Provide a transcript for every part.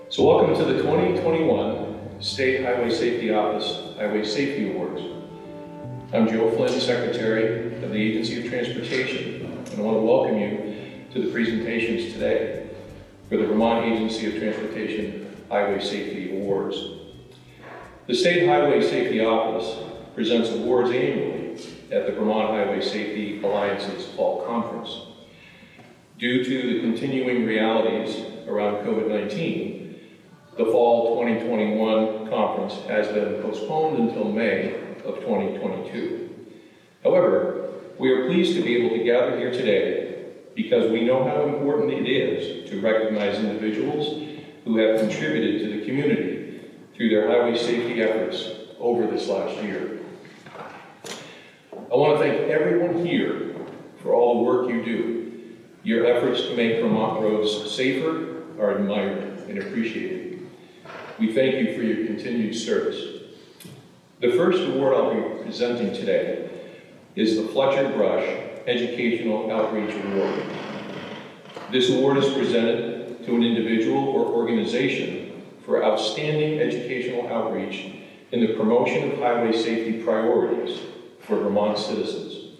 So welcome to the 2021 State Highway Safety Office Highway Safety Awards. I'm Joe Flynn, Secretary of the Agency of Transportation, and I want to welcome you to the presentations today for the Vermont Agency of Transportation Highway Safety Awards. The State Highway Safety Office presents awards annually at the Vermont Highway Safety Alliance's Fall Conference. Due to the continuing realities around COVID-19, the Fall 2021 conference has been postponed until May of 2022. However, we are pleased to be able to gather here today because we know how important it is to recognize individuals who have contributed to the community through their highway safety efforts over this last year. I want to thank everyone here for all the work you do. Your efforts to make Vermont roads safer are admired and appreciated. We thank you for your continued service. The first award I'll be presenting today is the Fletcher Brush Educational Outreach Award. This award is presented to an individual or organization for outstanding educational outreach in the promotion of highway safety priorities for Vermont citizens.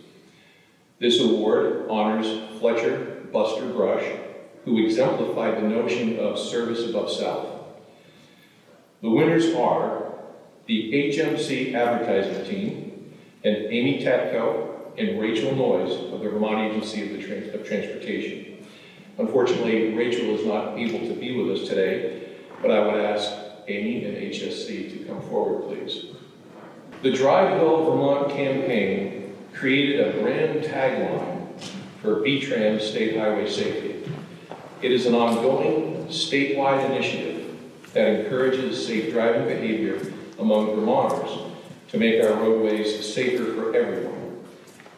This award honors Fletcher Buster Brush, who exemplified the notion of service above self. The winners are the HMC advertising team and Amy Tatko and Rachel Noyes of the Vermont Agency of Transportation. Unfortunately, Rachel is not able to be with us today, but I would ask Amy and HSC to come forward, please. The Drive Well Vermont campaign created a brand tagline for VTRAN State Highway Safety. It is an ongoing statewide initiative that encourages safe driving behavior among Vermonters to make our roadways safer for everyone.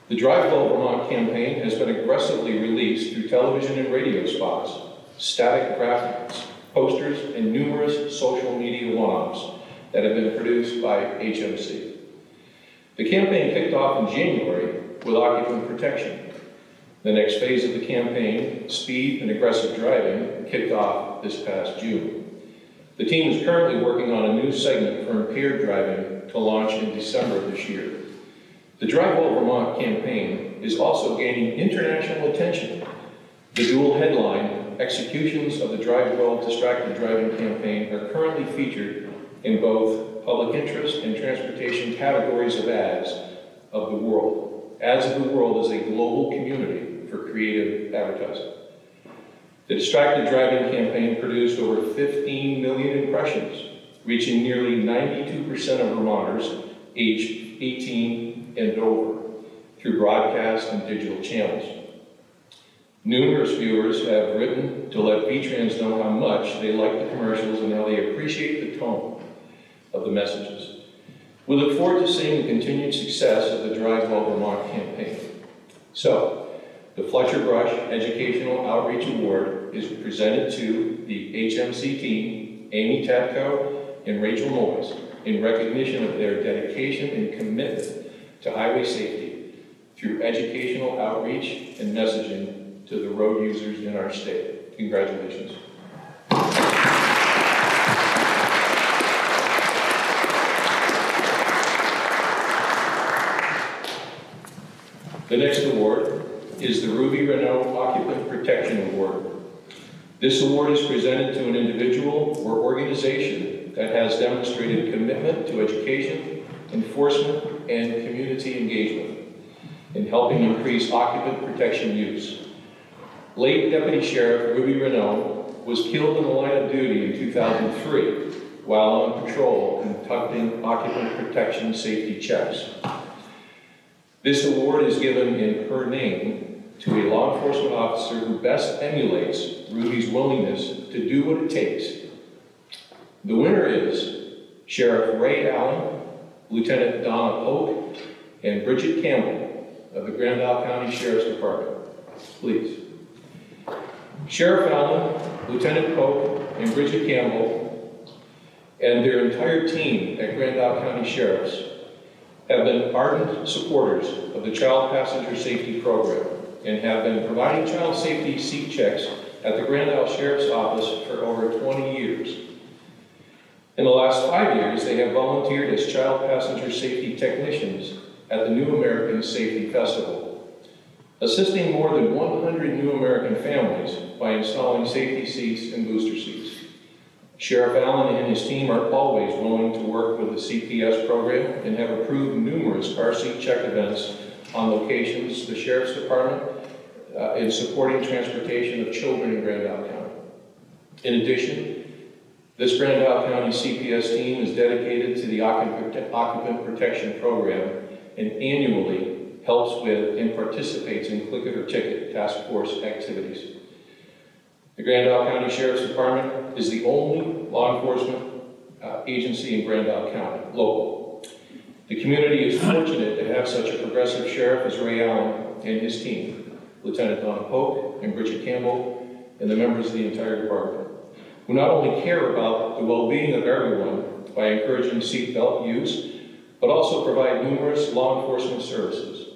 The Drive Well Vermont campaign has been aggressively released through television and radio spots, static graphics, posters, and numerous social media one-offs that have been produced by HMC. The campaign kicked off in January with occupant protection. The next phase of the campaign, speed and aggressive driving, kicked off this past June. The team is currently working on a new segment for impaired driving to launch in December of this year. The Drive Well Vermont campaign is also gaining international attention. The dual headline, Executions of the Drive Well Distracted Driving Campaign, are currently featured in both public interest and transportation categories of ads of the world. Ads of the World is a global community for creative advertising. The Distracted Driving campaign produced over 15 million impressions, reaching nearly 92% of Vermonters aged 18 and over through broadcast and digital channels. Numerous viewers have written to let VTRANs know how much they like the commercials and how they appreciate the tone of the messages. We look forward to seeing the continued success of the Drive Well Vermont campaign. So, the Fletcher Brush Educational Outreach Award is presented to the HMC team, Amy Tatko and Rachel Noyes, in recognition of their dedication and commitment to highway safety through educational outreach and messaging to the road users in our state. Congratulations. The next award is the Ruby Renault Occupant Protection Award. This award is presented to an individual or organization that has demonstrated commitment to education, enforcement, and community engagement in helping increase occupant protection use. Late Deputy Sheriff Ruby Renault was killed in the line of duty in 2003 while on patrol conducting occupant protection safety checks. This award is given in her name to a law enforcement officer who best emulates Ruby's willingness to do what it takes. The winner is Sheriff Ray Allen, Lieutenant Donna Polk, and Bridget Campbell of the Grand Isle County Sheriff's Department. Please. Sheriff Allen, Lieutenant Polk, and Bridget Campbell, and their entire team at Grand Isle County Sheriff's have been ardent supporters of the Child Passenger Safety Program and have been providing child safety seat checks at the Grand Isle Sheriff's Office for over 20 years. In the last 5 years, they have volunteered as child passenger safety technicians at the New American Safety Festival, assisting more than 100 New American families by installing safety seats and booster seats. Sheriff Allen and his team are always willing to work with the CPS program and have approved numerous car seat check events on locations the Sheriff's Department in supporting transportation of children in Grand Isle County. In addition, this Grand Isle County CPS team is dedicated to the occupant protection program and annually helps with and participates in click it or ticket task force activities. The Grand Isle County Sheriff's Department is the only law enforcement agency in Grand Isle County, local. The community is fortunate to have such a progressive sheriff as Ray Allen and his team, Lieutenant Donna Polk and Bridget Campbell, and the members of the entire department, who not only care about the well-being of everyone by encouraging seatbelt use, but also provide numerous law enforcement services.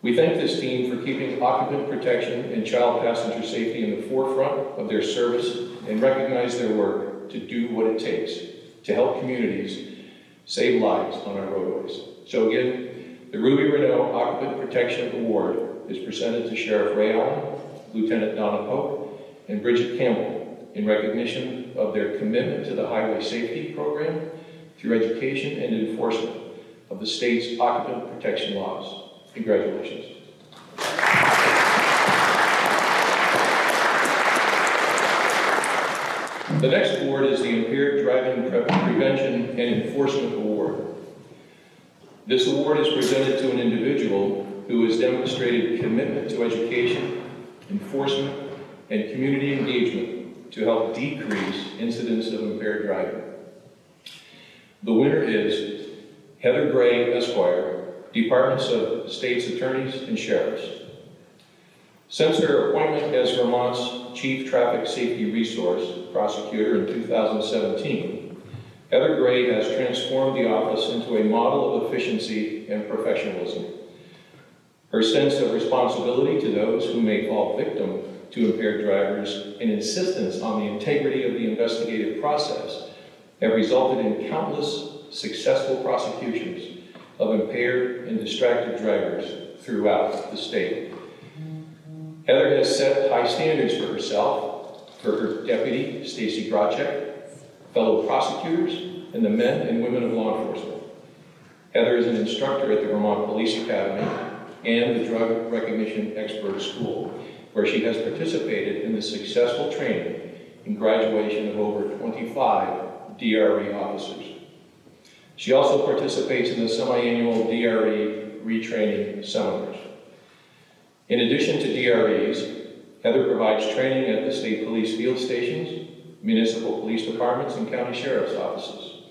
We thank this team for keeping occupant protection and child passenger safety in the forefront of their service and recognize their work to do what it takes to help communities save lives on our roadways. So again, the Ruby Renault Occupant Protection Award is presented to Sheriff Ray Allen, Lieutenant Donna Pope, and Bridget Campbell in recognition of their commitment to the highway safety program through education and enforcement of the state's occupant protection laws. Congratulations. The next award is the Impaired Driving Prevention and Enforcement Award. This award is presented to an individual who has demonstrated commitment to education, enforcement, and community engagement to help decrease incidents of impaired driving. The winner is Heather Gray, Esquire, Departments of State's Attorneys and Sheriffs. Since her appointment as Vermont's Chief Traffic Safety Resource Prosecutor in 2017, Heather Gray has transformed the office into a model of efficiency and professionalism. Her sense of responsibility to those who may fall victim to impaired drivers and insistence on the integrity of the investigative process have resulted in countless successful prosecutions of impaired and distracted drivers throughout the state. Heather has set high standards for herself, for her deputy, Stacy Grocek, fellow prosecutors, and the men and women of law enforcement. Heather is an instructor at the Vermont Police Academy and the Drug Recognition Expert School, where she has participated in the successful training and graduation of over 25 DRE officers. She also participates in the semi-annual DRE retraining seminars. In addition to DREs, Heather provides training at the state police field stations, municipal police departments, and county sheriff's offices.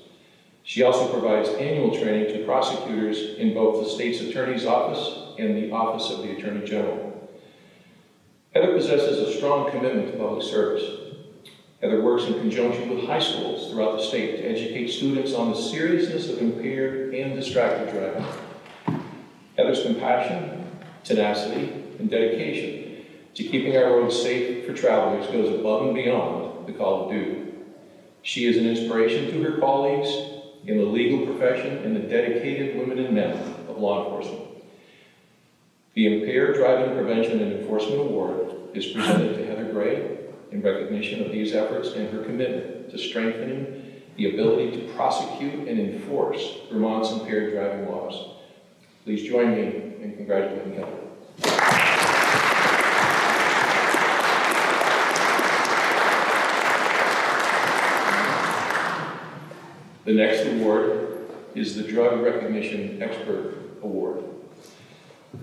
She also provides annual training to prosecutors in both the state's attorney's office and the office of the attorney general. Heather possesses a strong commitment to public service. Heather works in conjunction with high schools throughout the state to educate students on the seriousness of impaired and distracted driving. Heather's compassion, tenacity, and dedication to keeping our roads safe for travelers goes above and beyond the call of duty. She is an inspiration to her colleagues in the legal profession and the dedicated women and men of law enforcement. The Impaired Driving Prevention and Enforcement Award is presented to Heather Gray in recognition of these efforts and her commitment to strengthening the ability to prosecute and enforce Vermont's impaired driving laws. Please join me in congratulating Heather. The next award is the Drug Recognition Expert Award.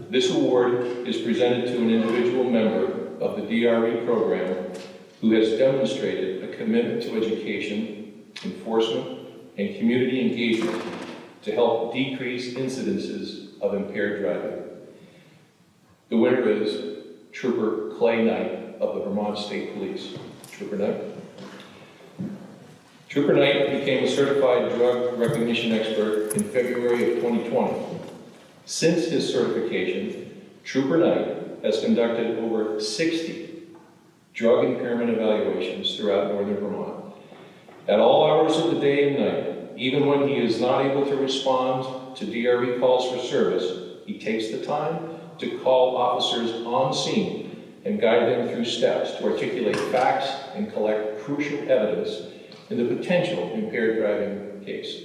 This award is presented to an individual member of the DRE program who has demonstrated a commitment to education, enforcement, and community engagement to help decrease incidences of impaired driving. The winner is Trooper Clay Knight of the Vermont State Police. Trooper Knight. Trooper Knight became a certified drug recognition expert in February of 2020. Since his certification, Trooper Knight has conducted over 60 drug impairment evaluations throughout northern Vermont. At all hours of the day and night, even when he is not able to respond to DRE calls for service, he takes the time to call officers on scene and guide them through steps to articulate facts and collect crucial evidence in the potential impaired driving case.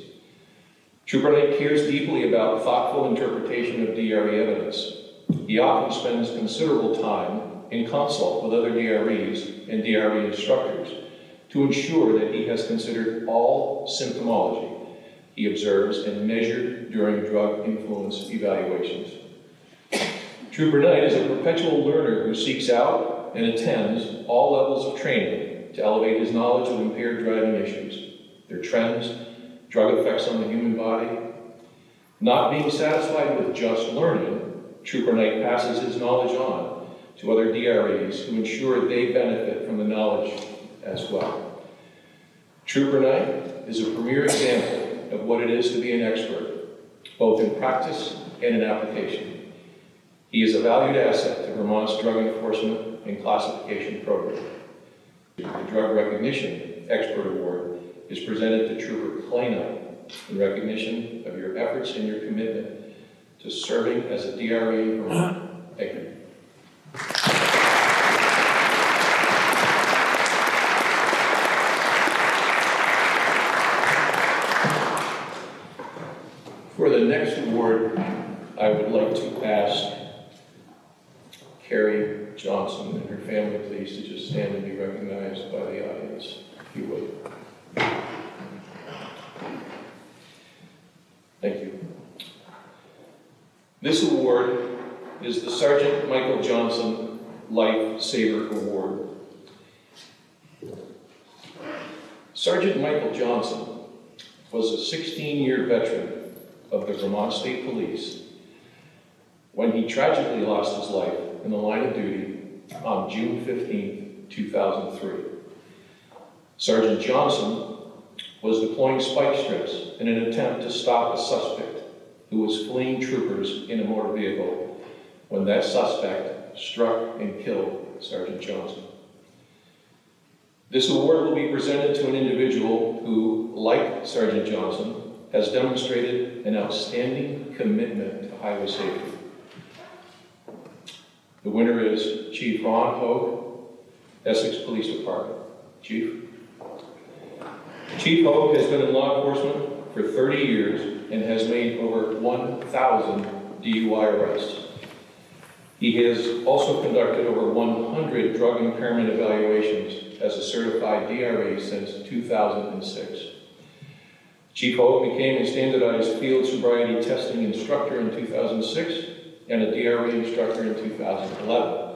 Trooper Knight cares deeply about thoughtful interpretation of DRE evidence. He often spends considerable time in consult with other DREs and DRE instructors to ensure that he has considered all symptomology he observes and measured during drug influence evaluations. Trooper Knight is a perpetual learner who seeks out and attends all levels of training to elevate his knowledge of impaired driving issues, their trends, drug effects on the human body. Not being satisfied with just learning, Trooper Knight passes his knowledge on to other DREs who ensure they benefit from the knowledge as well. Trooper Knight is a premier example of what it is to be an expert, both in practice and in application. He is a valued asset to Vermont's drug enforcement and classification program. The Drug Recognition Expert Award is presented to Trooper Clay Knight in recognition of your efforts and your commitment to serving as a DRE in Vermont. Thank you. For the next award, I would like to ask Carrie Johnson and her family, please, to just stand and be recognized by the audience, if you would. Thank you. This award is the Sergeant Michael Johnson Lifesaver Award. Sergeant Michael Johnson was a 16-year veteran of the Vermont State Police when he tragically lost his life in the line of duty on June 15, 2003. Sergeant Johnson was deploying spike strips in an attempt to stop a suspect who was fleeing troopers in a motor vehicle when that suspect struck and killed Sergeant Johnson. This award will be presented to an individual who, like Sergeant Johnson, has demonstrated an outstanding commitment to highway safety. The winner is Chief Ron Hogue, Essex Police Department. Chief. Chief Hogue has been in law enforcement for 30 years and has made over 1,000 DUI arrests. He has also conducted over 100 drug impairment evaluations as a certified DRE since 2006. Chief Hogue became a standardized field sobriety testing instructor in 2006 and a DRE instructor in 2011.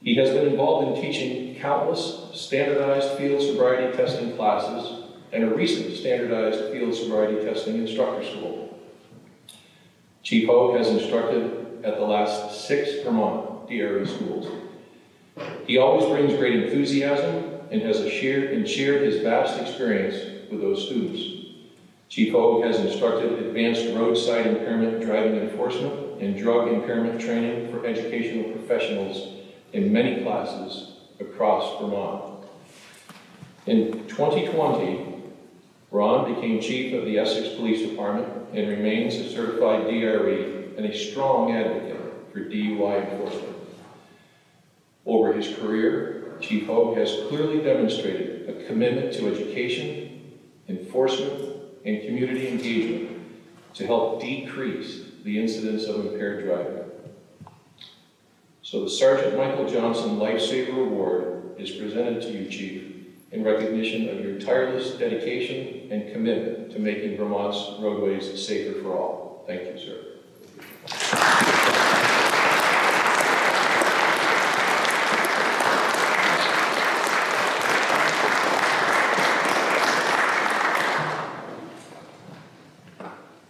He has been involved in teaching countless standardized field sobriety testing classes and a recent standardized field sobriety testing instructor school. Chief Hogue has instructed at the last 6 Vermont DRE schools. He always brings great enthusiasm and has shared his vast experience with those students. Chief Hogue has instructed advanced roadside impairment driving enforcement and drug impairment training for educational professionals in many classes across Vermont. In 2020, Ron became chief of the Essex Police Department and remains a certified DRE and a strong advocate for DUI enforcement. Over his career, Chief Hogue has clearly demonstrated a commitment to education, enforcement, and community engagement to help decrease the incidence of impaired driving. So the Sergeant Michael Johnson Lifesaver Award is presented to you, Chief, in recognition of your tireless dedication and commitment to making Vermont's roadways safer for all. Thank you, sir.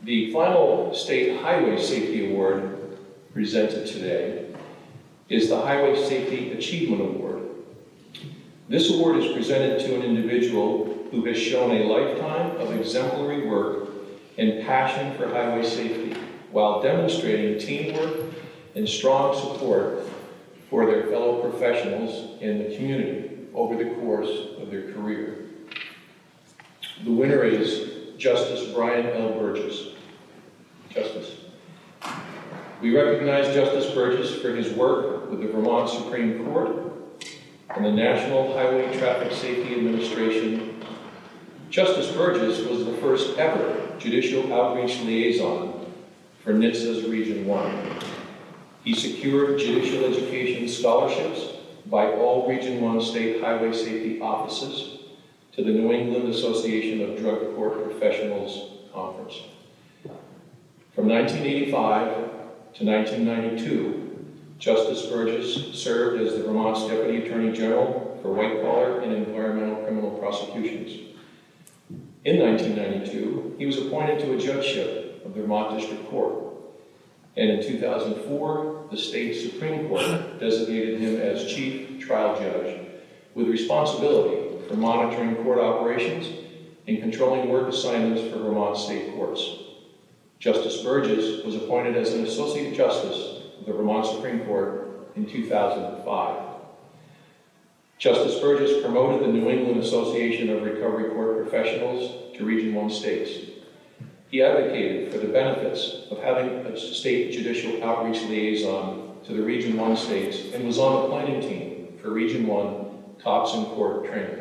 The final State Highway Safety Award presented today is the Highway Safety Achievement Award. This award is presented to an individual who has shown a lifetime of exemplary work and passion for highway safety while demonstrating teamwork and strong support for their fellow professionals in the community over the course of their career. The winner is Justice Brian L. Burgess. Justice. We recognize Justice Burgess for his work with the Vermont Supreme Court and the National Highway Traffic Safety Administration. Justice Burgess was the first ever judicial outreach liaison for NHTSA's Region 1. He secured judicial education scholarships by all Region 1 state highway safety offices to the New England Association of Drug Court Professionals Conference. From 1985 to 1992, Justice Burgess served as the Vermont's Deputy Attorney General for white-collar and environmental criminal prosecutions. In 1992, he was appointed to a judgeship of the Vermont District Court. And in 2004, the state Supreme Court designated him as Chief Trial Judge with responsibility for monitoring court operations and controlling work assignments for Vermont state courts. Justice Burgess was appointed as an Associate Justice of the Vermont Supreme Court in 2005. Justice Burgess promoted the New England Association of Recovery Court Professionals to Region 1 states. He advocated for the benefits of having a state judicial outreach liaison to the Region 1 states and was on the planning team for Region 1 cops and court training.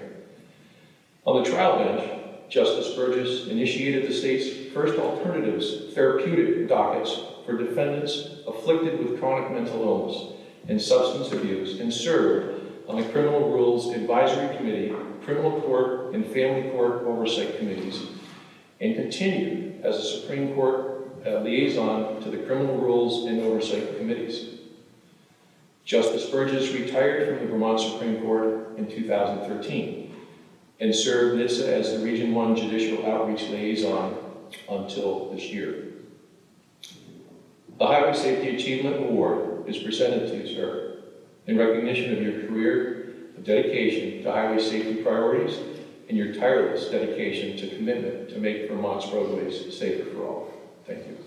On the trial bench, Justice Burgess initiated the state's first alternatives therapeutic dockets for defendants afflicted with chronic mental illness and substance abuse, and served on the Criminal Rules Advisory Committee, Criminal Court, and Family Court Oversight Committees, and continued as a Supreme Court liaison to the Criminal Rules and Oversight Committees. Justice Burgess retired from the Vermont Supreme Court in 2013 and served NHTSA as the Region 1 Judicial Outreach Liaison until this year. The Highway Safety Achievement Award is presented to you, sir, in recognition of your career of dedication to highway safety priorities and your tireless dedication to commitment to make Vermont's roadways safer for all. Thank you.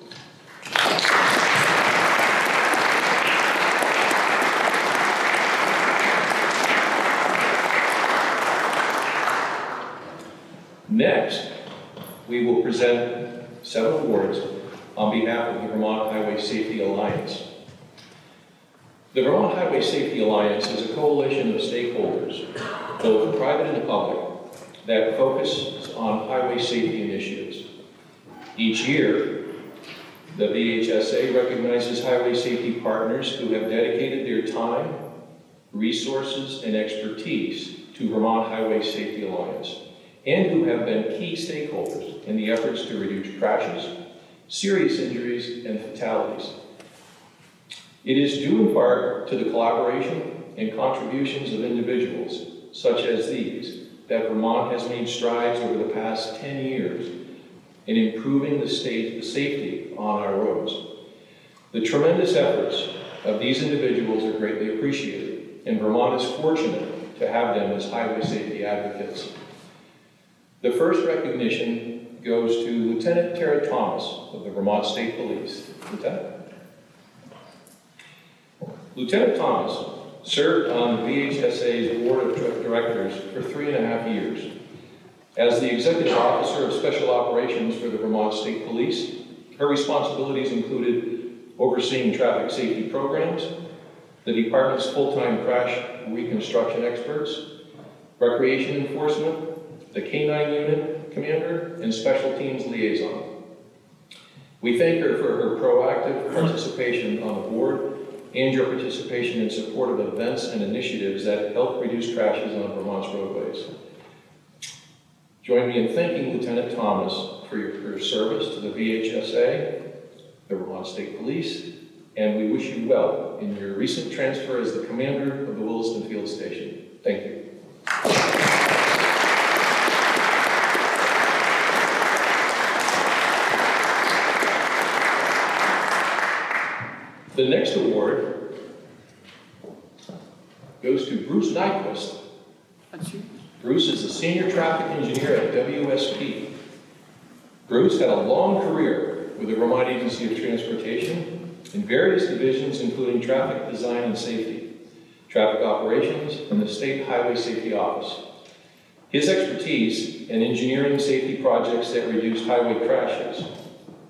Next, we will present 7 awards on behalf of the Vermont Highway Safety Alliance. The Vermont Highway Safety Alliance is a coalition of stakeholders, both private and public, that focuses on highway safety initiatives. Each year, the VHSA recognizes highway safety partners who have dedicated their time, resources, and expertise to Vermont Highway Safety Alliance, and who have been key stakeholders in the efforts to reduce crashes, serious injuries, and fatalities. It is due in part to the collaboration and contributions of individuals such as these that Vermont has made strides over the past 10 years in improving the safety on our roads. The tremendous efforts of these individuals are greatly appreciated, and Vermont is fortunate to have them as highway safety advocates. The first recognition goes to Lieutenant Tara Thomas of the Vermont State Police. Lieutenant Thomas served on the VHSA's Board of Directors for 3.5 years. As the Executive Officer of Special Operations for the Vermont State Police, her responsibilities included overseeing traffic safety programs, the department's full-time crash reconstruction experts, recreation enforcement, the K-9 unit commander, and special teams liaison. We thank her for her proactive participation on the board and your participation in support of events and initiatives that help reduce crashes on Vermont's roadways. Join me in thanking Lieutenant Thomas for your service to the VHSA, the Vermont State Police, and we wish you well in your recent transfer as the commander of the Williston Field Station. Thank you. The next award goes to Bruce Nyquist. Bruce is a senior traffic engineer at WSP. Bruce had a long career with the Vermont Agency of Transportation in various divisions, including traffic design and safety. traffic operations, and the State Highway Safety Office. His expertise in engineering safety projects that reduce highway crashes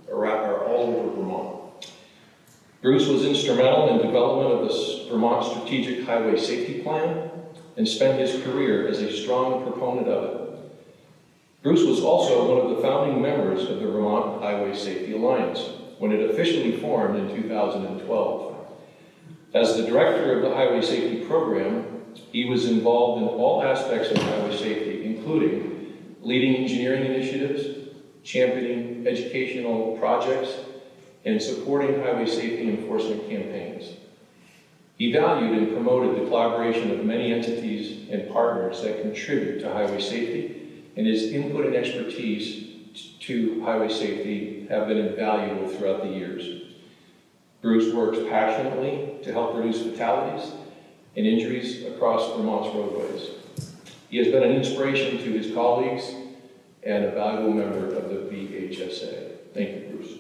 are all over Vermont. Bruce was instrumental in development of the Vermont Strategic Highway Safety Plan and spent his career as a strong proponent of it. Bruce was also one of the founding members of the Vermont Highway Safety Alliance when it officially formed in 2012. As the director of the Highway Safety Program, he was involved in all aspects of highway safety, including leading engineering initiatives, championing educational projects, and supporting highway safety enforcement campaigns. He valued and promoted the collaboration of many entities and partners that contribute to highway safety, and his input and expertise to highway safety have been invaluable throughout the years. Bruce works passionately to help reduce fatalities and injuries across Vermont's roadways. He has been an inspiration to his colleagues and a valuable member of the VHSA. Thank you, Bruce.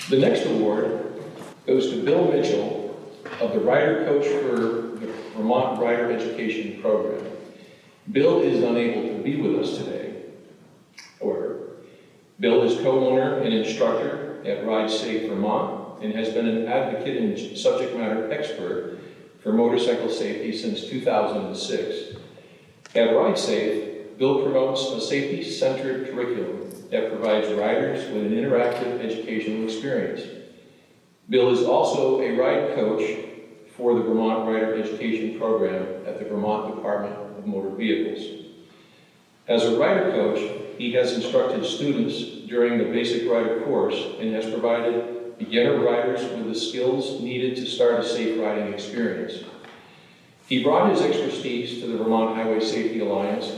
The next award goes to Bill Mitchell of the Rider Coach for the Vermont Rider Education Program. Bill is unable to be with us today. However, Bill is co-owner and instructor at Ride Safe Vermont and has been an advocate and subject matter expert for motorcycle safety since 2006. At Ride Safe, Bill promotes a safety-centered curriculum that provides riders with an interactive educational experience. Bill is also a ride coach for the Vermont Rider Education Program at the Vermont Department of Motor Vehicles. As a rider coach, he has instructed students during the basic rider course and has provided beginner riders with the skills needed to start a safe riding experience. He brought his expertise to the Vermont Highway Safety Alliance,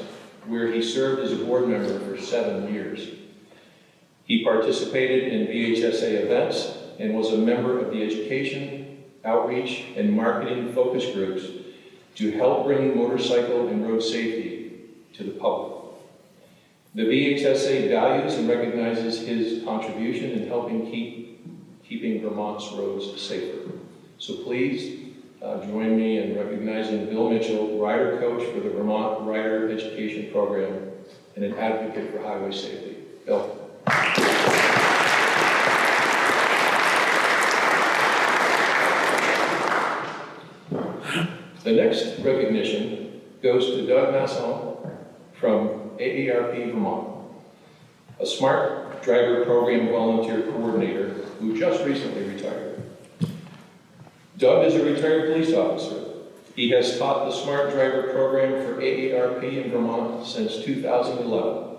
where he served as a board member for 7 years. He participated in VHSA events and was a member of the education, outreach, and marketing focus groups to help bring motorcycle and road safety to the public. The VHSA values and recognizes his contribution in helping keeping Vermont's roads safer. So please join me in recognizing Bill Mitchell, Rider Coach for the Vermont Rider Education Program and an advocate for highway safety. Bill. The next recognition goes to Doug Masson from AARP Vermont, a Smart Driver Program volunteer coordinator who just recently retired. Doug is a retired police officer. He has taught the Smart Driver Program for AARP in Vermont since 2011.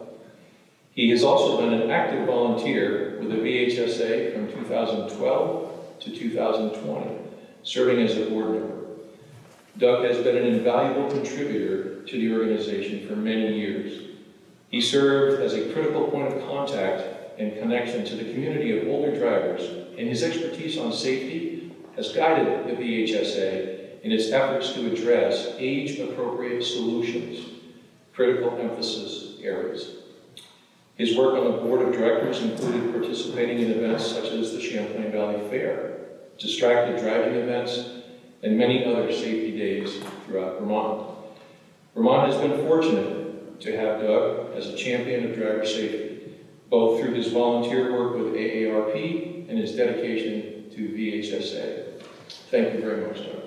He has also been an active volunteer with the VHSA from 2012 to 2020, serving as a board member. Doug has been an invaluable contributor to the organization for many years. He served as a critical point of contact and connection to the community of older drivers, and his expertise on safety has guided the VHSA in its efforts to address age-appropriate solutions, critical emphasis areas. His work on the board of directors included participating in events such as the Champlain Valley Fair, distracted driving events, and many other safety days throughout Vermont. Vermont has been fortunate to have Doug as a champion of driver safety, both through his volunteer work with AARP and his dedication to VHSA. Thank you very much, Doug.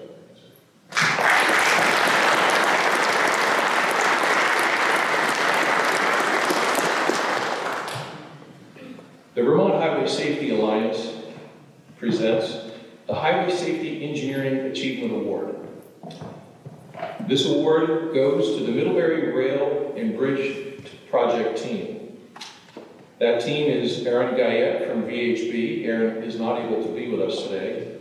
The Vermont Highway Safety Alliance presents the Highway Safety Engineering Achievement Award. This award goes to the Middlebury Rail and Bridge Project team. That team is Aaron Guyette from VHB. Aaron is not able to be with us today.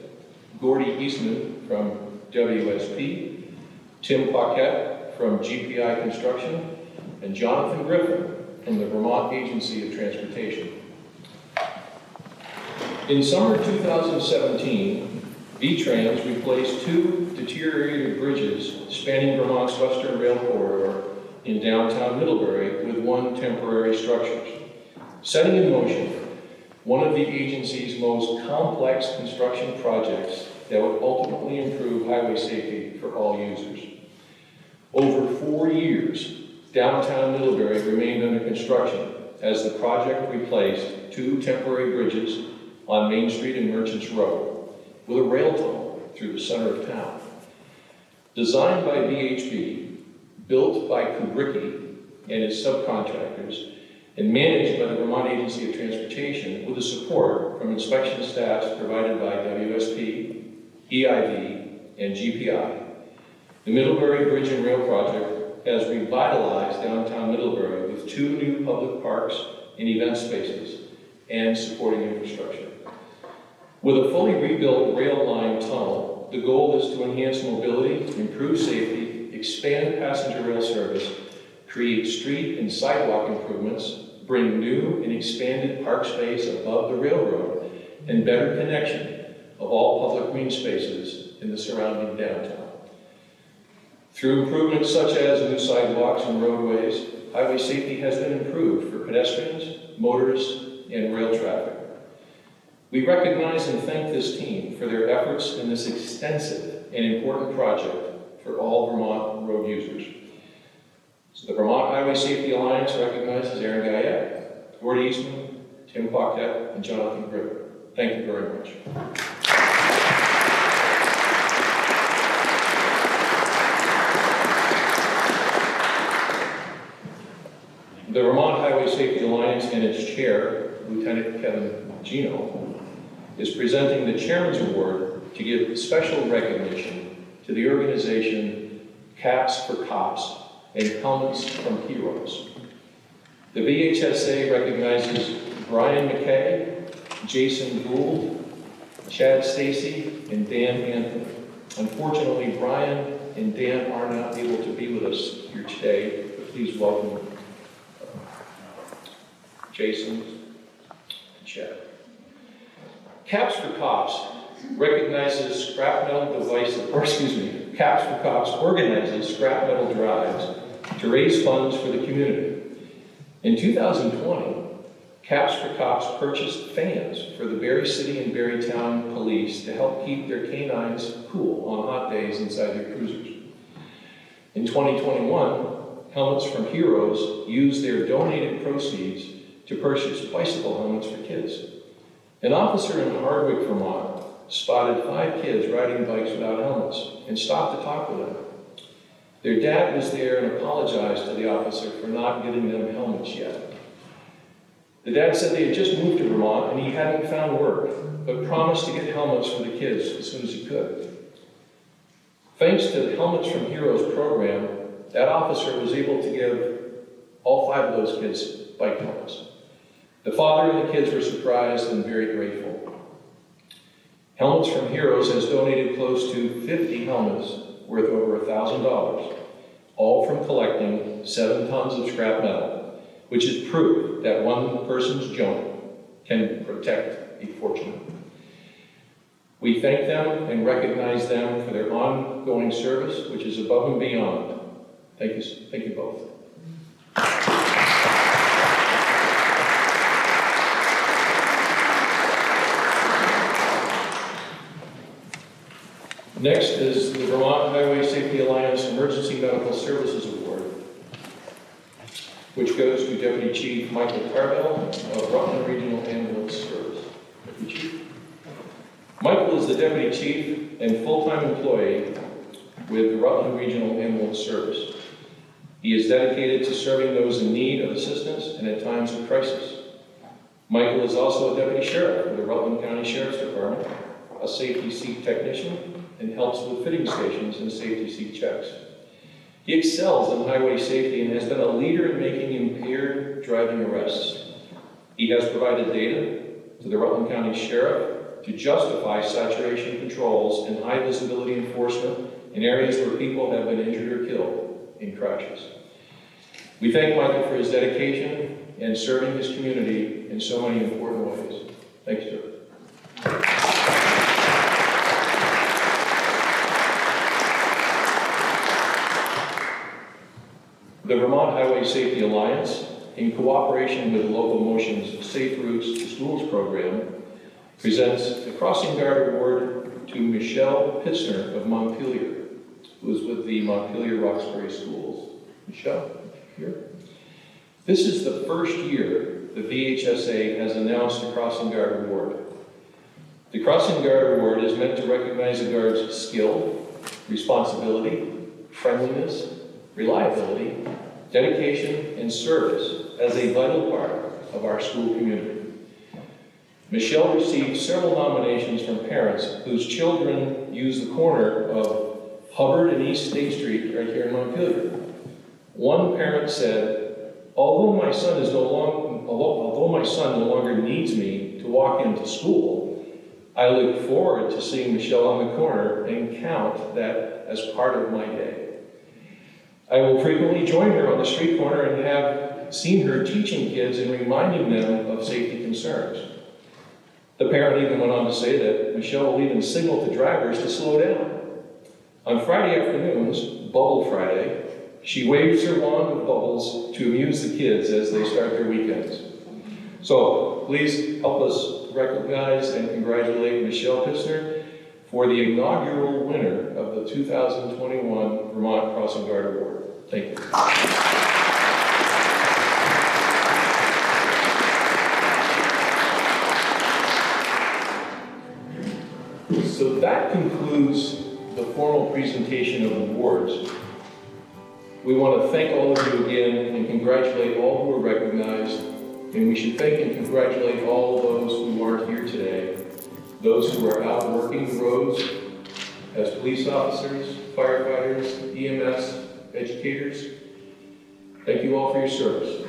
Gordy Eastman from WSP, Tim Paquette from GPI Construction, and Jonathan Griffin from the Vermont Agency of Transportation. In summer 2017, V-Trans replaced 2 deteriorated bridges spanning Vermont's western rail corridor in downtown Middlebury with 1 temporary structure. setting in motion one of the agency's most complex construction projects that would ultimately improve highway safety for all users. Over 4 years, downtown Middlebury remained under construction as the project replaced 2 temporary bridges on Main Street and Merchants Road with a rail tunnel through the center of town. Designed by VHB, built by Kubricki and its subcontractors, and managed by the Vermont Agency of Transportation with the support from inspection staffs provided by WSP, EIV, and GPI. The Middlebury Bridge and Rail Project has revitalized downtown Middlebury with 2 new public parks and event spaces and supporting infrastructure. With a fully rebuilt rail line tunnel, the goal is to enhance mobility, improve safety, expand passenger rail service, create street and sidewalk improvements, bring new and expanded park space above the railroad, and better connection of all public green spaces in the surrounding downtown. Through improvements such as new sidewalks and roadways, highway safety has been improved for pedestrians, motorists, and rail traffic. We recognize and thank this team for their efforts in this extensive and important project for all Vermont road users. So the Vermont Highway Safety Alliance recognizes Aaron Guyette, Gordy Eastman, Tim Paquette, and Jonathan Griffin. Thank you very much. The Vermont Highway Safety Alliance and its chair, Lieutenant Kevin Gino, is presenting the Chairman's Award to give special recognition to the organization Caps for Cops and Helmets from Heroes. The VHSA recognizes Brian McKay, Jason Gould, Chad Stacy, and Dan Anthony. Unfortunately, Brian and Dan are not able to be with us here today, but please welcome Jason and Chad. Caps for Cops recognizes scrap metal devices, Caps for Cops organizes scrap metal drives to raise funds for the community. In 2020, Caps for Cops purchased fans for the Berry City and Berrytown police to help keep their canines cool on hot days inside their cruisers. In 2021, Helmets from Heroes used their donated proceeds to purchase bicycle helmets for kids. An officer in Hardwick, Vermont, spotted 5 kids riding bikes without helmets and stopped to talk with them. Their dad was there and apologized to the officer for not getting them helmets yet. The dad said they had just moved to Vermont and he hadn't found work, but promised to get helmets for the kids as soon as he could. Thanks to the Helmets from Heroes program, that officer was able to give all 5 of those kids bike helmets. The father and the kids were surprised and very grateful. Helmets from Heroes has donated close to 50 helmets worth over $1,000, all from collecting 7 tons of scrap metal, which is proof that one person's junk can protect a fortune. We thank them and recognize them for their ongoing service, which is above and beyond. Thank you both. Next is the Vermont Highway Safety Alliance Emergency Medical Services Award, which goes to Deputy Chief Michael Carville of Rutland Regional Ambulance Service. Deputy Chief. Michael is the Deputy Chief and full-time employee with the Rutland Regional Ambulance Service. He is dedicated to serving those in need of assistance and at times of crisis. Michael is also a Deputy Sheriff for the Rutland County Sheriff's Department, a safety seat technician, and helps with fitting stations and safety seat checks. He excels in highway safety and has been a leader in making impaired driving arrests. He has provided data to the Rutland County Sheriff to justify saturation controls and high visibility enforcement in areas where people have been injured or killed in crashes. We thank Michael for his dedication and serving his community in so many important ways. Thanks, sir. The Vermont Highway Safety Alliance in cooperation with Local Motion's Safe Routes to Schools program, presents the Crossing Guard Award to Michelle Pitzner of Montpelier, who is with the Montpelier Roxbury Schools. Michelle, here. This is the first year the VHSA has announced the Crossing Guard Award. The Crossing Guard Award is meant to recognize a guard's skill, responsibility, friendliness, reliability, dedication, and service as a vital part of our school community. Michelle received several nominations from parents whose children use the corner of Hubbard and East State Street right here in Montpelier. One parent said, although my son no longer needs me to walk into school, I look forward to seeing Michelle on the corner and count that as part of my day. I will frequently join her on the street corner and have seen her teaching kids and reminding them of safety concerns. The parent even went on to say that Michelle will even signal to drivers to slow down. On Friday afternoons, Bubble Friday, she waves her wand of bubbles to amuse the kids as they start their weekends. So please help us recognize and congratulate Michelle Pitzner for the inaugural winner of the 2021 Vermont Crossing Guard Award. Thank you. So that concludes the formal presentation of awards. We want to thank all of you again and congratulate all who were recognized. And we should thank and congratulate all those who aren't here today, those who are out working the roads as police officers, firefighters, EMS, educators. Thank you all for your service.